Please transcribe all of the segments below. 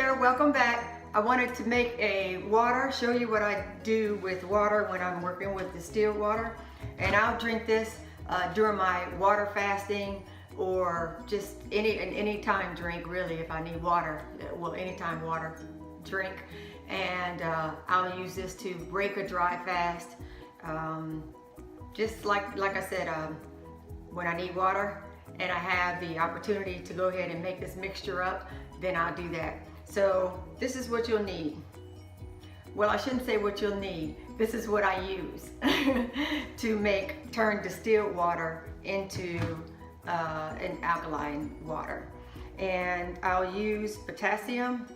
there, welcome back. I wanted to make a water, show you what I do with water when I'm working with distilled water. And I'll drink this during my water fasting or just any time drink really if I need water. Well, anytime water drink. And I'll use this to break a dry fast. Just like I said, when I need water and I have the opportunity to go ahead and make this mixture up, then I'll do that. So this is what you'll need. Well, I shouldn't say what you'll need. This is what I use to turn distilled water into an alkaline water. And I'll use potassium,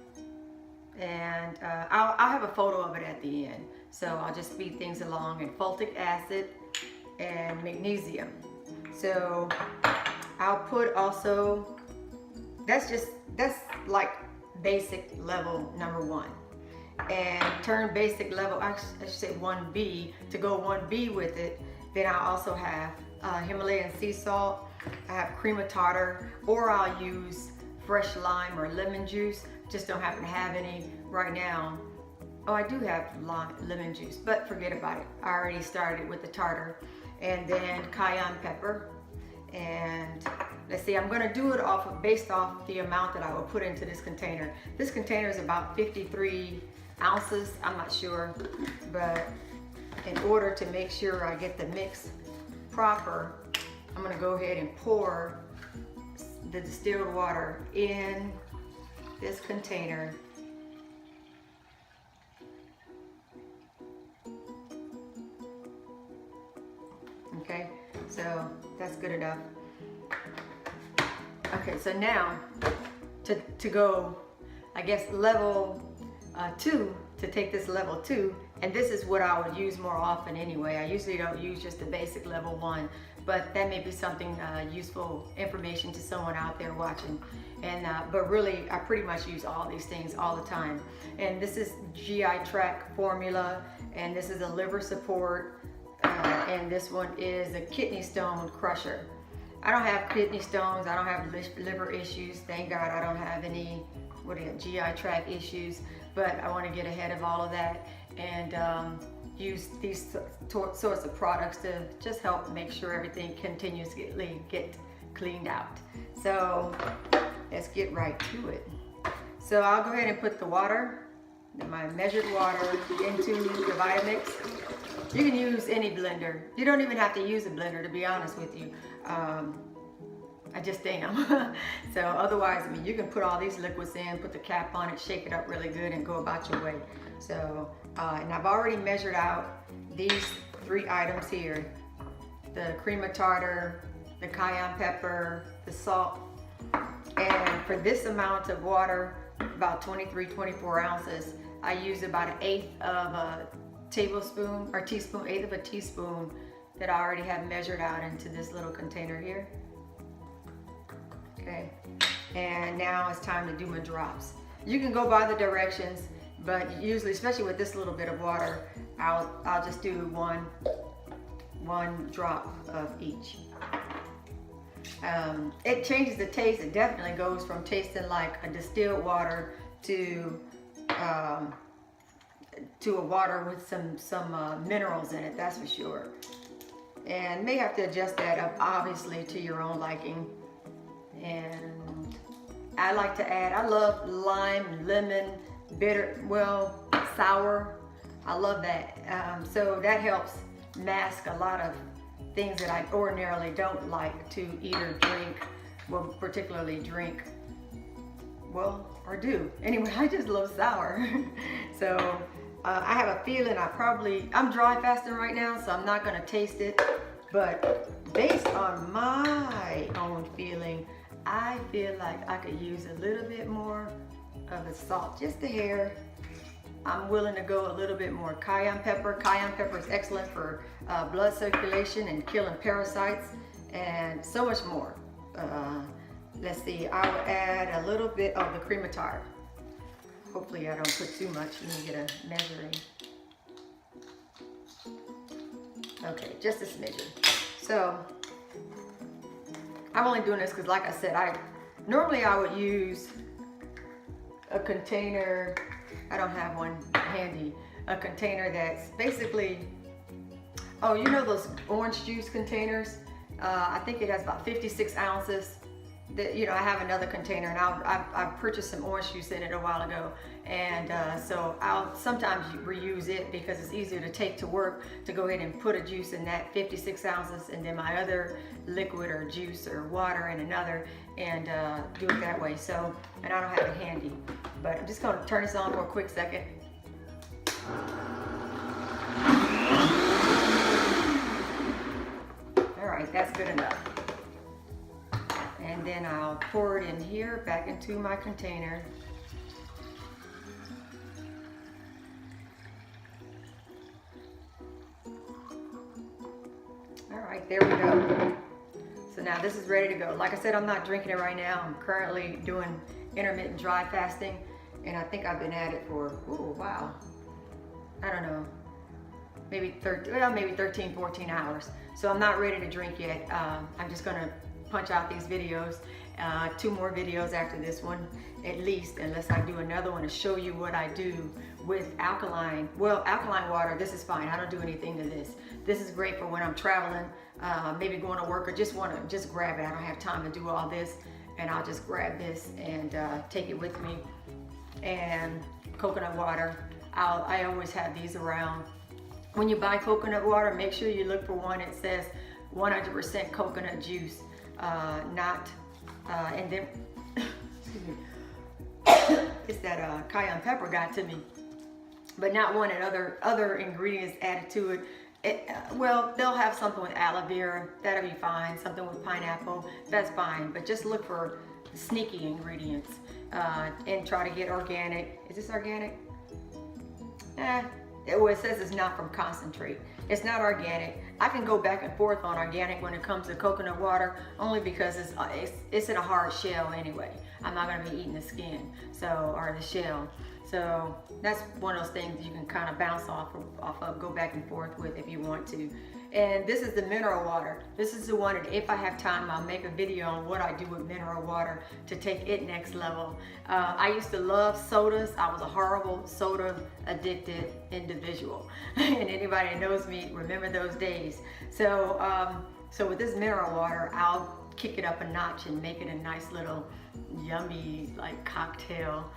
and I'll have a photo of it at the end. So I'll just speed things along, and fulvic acid and magnesium. So I'll put also, that's like basic level number 1. And turn basic level, I should say 1B, to go 1B with it. Then I also have Himalayan sea salt, I have cream of tartar, or I'll use fresh lime or lemon juice. Just don't happen to have any right now. Oh, I do have lemon juice, but forget about it. I already started with the tartar. And then cayenne pepper. And let's see, I'm gonna do it based off the amount that I will put into this container. This container is about 53 ounces, I'm not sure, but in order to make sure I get the mix proper, I'm gonna go ahead and pour the distilled water in this container. Okay, so that's good enough. Okay, so now to go, I guess, level 2, to take this level 2, and this is what I would use more often anyway. I usually don't use just the basic level 1, but that may be something useful information to someone out there watching. And but really, I pretty much use all these things all the time. And this is GI tract formula, and this is a liver support. And this one is a kidney stone crusher. I don't have kidney stones, I don't have liver issues, thank God I don't have any GI tract issues, but I want to get ahead of all of that and use these sorts of products to just help make sure everything continuously get cleaned out. So let's get right to it. So I'll go ahead and put the water, my measured water, into the Vitamix. You can use any blender. You don't even have to use a blender, to be honest with you. I just am. So otherwise, I mean, you can put all these liquids in, put the cap on it, shake it up really good, and go about your way. So, and I've already measured out these 3 items here: the cream of tartar, the cayenne pepper, the salt. And for this amount of water, about 24 ounces, I use about 1/8 of a tablespoon or teaspoon, 1/8 of a teaspoon that I already have measured out into this little container here. Okay, and now it's time to do my drops. You can go by the directions, but usually, especially with this little bit of water, I'll just do one drop of each. It changes the taste. It definitely goes from tasting like a distilled water to a water with some minerals in it, that's for sure. And may have to adjust that up, obviously, to your own liking. And I like to add, I love lime, lemon, bitter, well, sour. I love that. So that helps mask a lot of things that I ordinarily don't like to eat or drink, well, particularly drink, well, or do. Anyway, I just love sour. So I have a feeling I'm dry fasting right now, so I'm not gonna taste it, but based on my own feeling, I feel like I could use a little bit more of the salt, just a hair. I'm willing to go a little bit more cayenne pepper. Cayenne pepper is excellent for blood circulation and killing parasites, and so much more. Let's see, I will add a little bit of the cream of tartar. Hopefully I don't put too much. Let me get a measuring. Okay, just a smidgen. So I'm only doing this because, like I said, normally I would use a container. I don't have one handy. A container that's basically, oh, you know those orange juice containers? I think it has about 56 ounces. That, you know, I have another container, and I purchased some orange juice in it a while ago, and so I'll sometimes reuse it because it's easier to take to work, to go ahead and put a juice in that 56 ounces, and then my other liquid or juice or water in another, and do it that way. So, and I don't have it handy, but I'm just going to turn this on for a quick second. All right, that's good enough. And then I'll pour it in here, back into my container. All right, there we go. So now this is ready to go. Like I said, I'm not drinking it right now. I'm currently doing intermittent dry fasting, and I think I've been at it for, oh wow, I don't know, maybe 13, 14 hours. So I'm not ready to drink yet. I'm just gonna punch out these videos, 2 more videos after this one at least, unless I do another one to show you what I do with alkaline. Well, alkaline water, this is fine. I don't do anything to this. This is great for when I'm traveling, maybe going to work, or just want to just grab it. I don't have time to do all this, and I'll just grab this and take it with me. And coconut water, I always have these around. When you buy coconut water, make sure you look for one that says 100% coconut juice. And then excuse me, it's that cayenne pepper got to me, but not one that other ingredients added to it. Well, they'll have something with aloe vera, that'll be fine, something with pineapple, that's fine, but just look for sneaky ingredients, and try to get organic. Is this organic? Well, it says it's not from concentrate. It's not organic. I can go back and forth on organic when it comes to coconut water, only because it's in a hard shell anyway. I'm not gonna be eating the skin, so, or the shell. So that's one of those things you can kind of bounce off of, go back and forth with if you want to. And this is the mineral water. This is the one that if I have time, I'll make a video on what I do with mineral water to take it next level. I used to love sodas. I was a horrible soda addicted individual. And anybody that knows me, remember those days. So, so with this mineral water, I'll kick it up a notch and make it a nice little yummy like cocktail.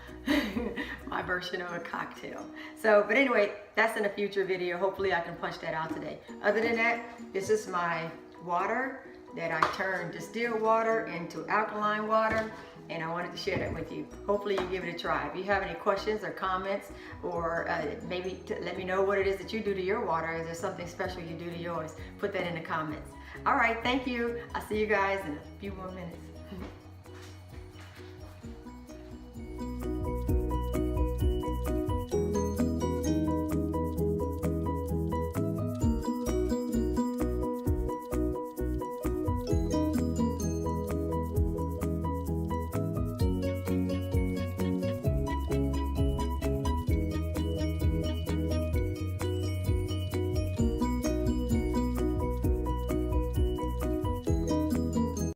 My version of a cocktail. So, but anyway, that's in a future video. Hopefully I can punch that out today. Other than that, this is my water that I turned distilled water into alkaline water, and I wanted to share that with you. Hopefully you give it a try. If you have any questions or comments, or maybe let me know what it is that you do to your water. Is there something special you do to yours? Put that in the comments. All right, thank you. I'll see you guys in a few more minutes.